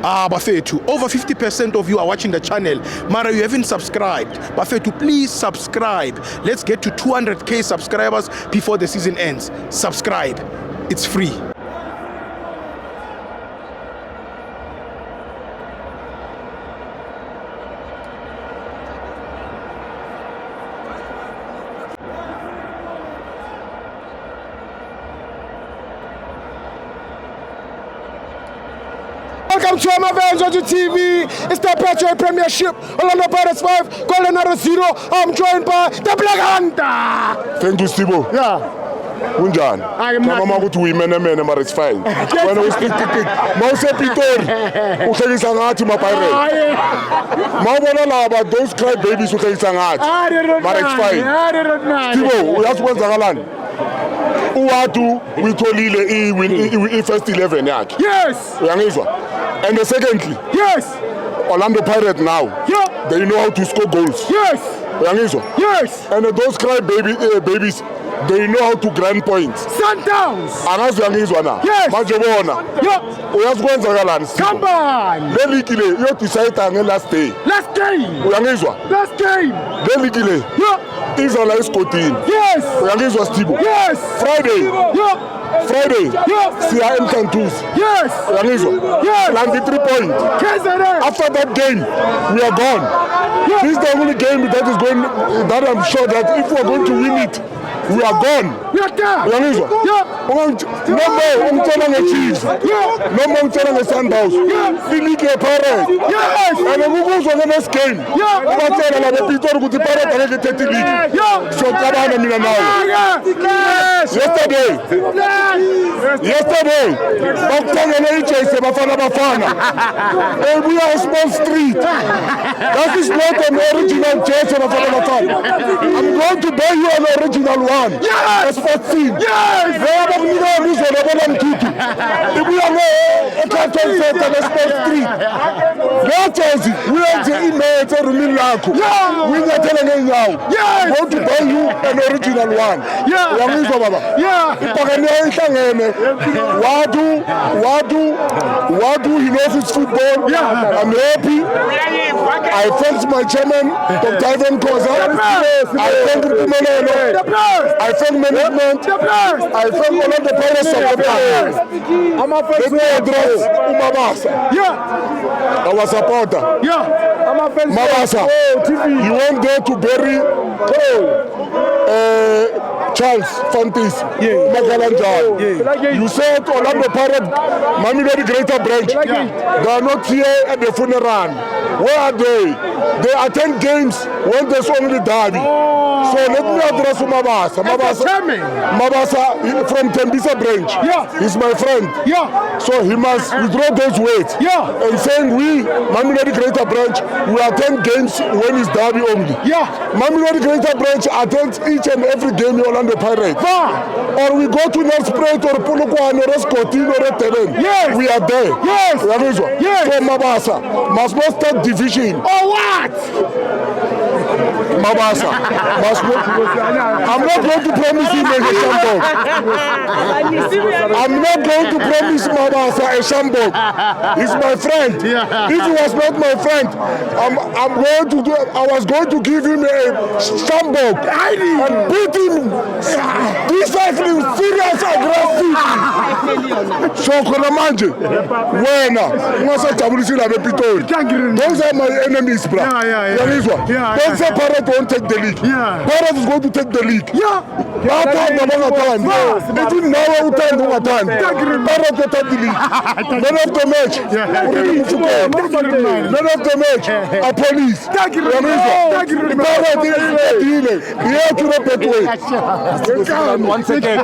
Bafethu, over 50% of you are watching the channel. Mara, you haven't subscribed. Bafethu, please subscribe. Let's get to 200k subscribers before the season ends. Subscribe. It's free. Welcome to Amavens on TV. It's the Petro Premiership. Orlando Pirates 5, Golden Arrows 0. I'm joined by the Black Hunter. Thank you, Stibo. Yeah. Kunjani? Mama ukuthi uyimene mara it's fine. Wena usitikiti. Mawuse Pitori. Uhlekisa ngathi ma Pirates. Mawubona laba those cry babies uhlekisa ngathi. Mara it's fine. Stibo, uyazi kwenzakalani? Uwatu uyitholile i-first 11 yakhe. Yes. Uyangizwa? And the secondly, yes. Orlando Pirates now. Yeah. They know how to score goals. Yes. Uyangizwa? Yes. And those cry babies, they know how to grind points. Sundowns. Angazi uyangizwa na? Yes. Manje bona. Yeah. Uyazi kwenzakalani? Come on. Le league le yo decide nge last day. Last game. Uyangizwa? Last game. Le league le. Yeah. Izala iskotini. Yes. Uyangizwa Stibo? Yes. Friday. Yeah. Friday. Yeah. Siya M22. Yes. Uyangizwa? Yes. 93 points. KZN. After that game, we are gone. Yeah. This is the only game that is going. That I'm sure that if we are going to win it, we are gone. We are there. Uyangizwa? Yeah. No more umtshela nge-Chiefs. Yeah. No more umtshela nge-Sundowns. Yeah. I-league ye-Pirates. Yes. And ukuzwa nge-next game. Yeah. Ubatshela labo Pitori ukuthi i-Pirates angeke ithethe i-league. Yeah. So cabana mina nawe. Yes. Yesterday, bakuthengele ijesi bafana. Ebuya e-Small Street. That is not an original jersey bafana. I'm going to buy you an original one. Yes. A sports team. Yes. Bakunika umizwa nabona mthuthi. Ibuya e-Carlton Center e-Small Street. Le jesi uyenze imatch erumini lakho. Uyinyathele ngeenyawo. I'm going to buy you an original one. Uyangizwa baba? Ipakani ihlangene. Wadu, he knows his football. I'm happy. I thank my chairman, Dr. Ivan Koza. I thank Mpumelelo. I thank management. I thank all of the Pirates supporters. Let me address Mabasa. Our supporter. Mabasa, you went there to bury Charles Fantis, You said Orlando Pirates, Mamelodi Greater Branch, they are not here at the funeral. Where are they? They attend games when there's only derby. So let me address Mabasa. Mabasa from Tembisa Branch. He's my friend. So he must withdraw those words. And saying we, Mamelodi Greater Branch, we attend games when it's derby only. Mamelodi Greater Branch attends each and every game in Orlando Pirates. Or we go to Nelspruit or Polokwane or Escotin or Etelen. We are there. So Mabasa must not start division. Oh, what? Mabasa must not. I'm not going to promise him a Shambok. I'm not going to promise Mabasa a Shambok. He's my friend. If he was not my friend, I was going to give him a Shambok and beat him decisively, serious, aggressive. So khona manje wena ungasajabulisile abePitori. Those are my enemies, bro. Don't say Pirates won't take the league. Pirates is going to take the league. Bathanda bangathandi. Ithi nawe uthanda ungathandi. Pirates will take the league. Man of the match. Man of the match. A police. Pirates is dealing. Here to the Betway. Once again,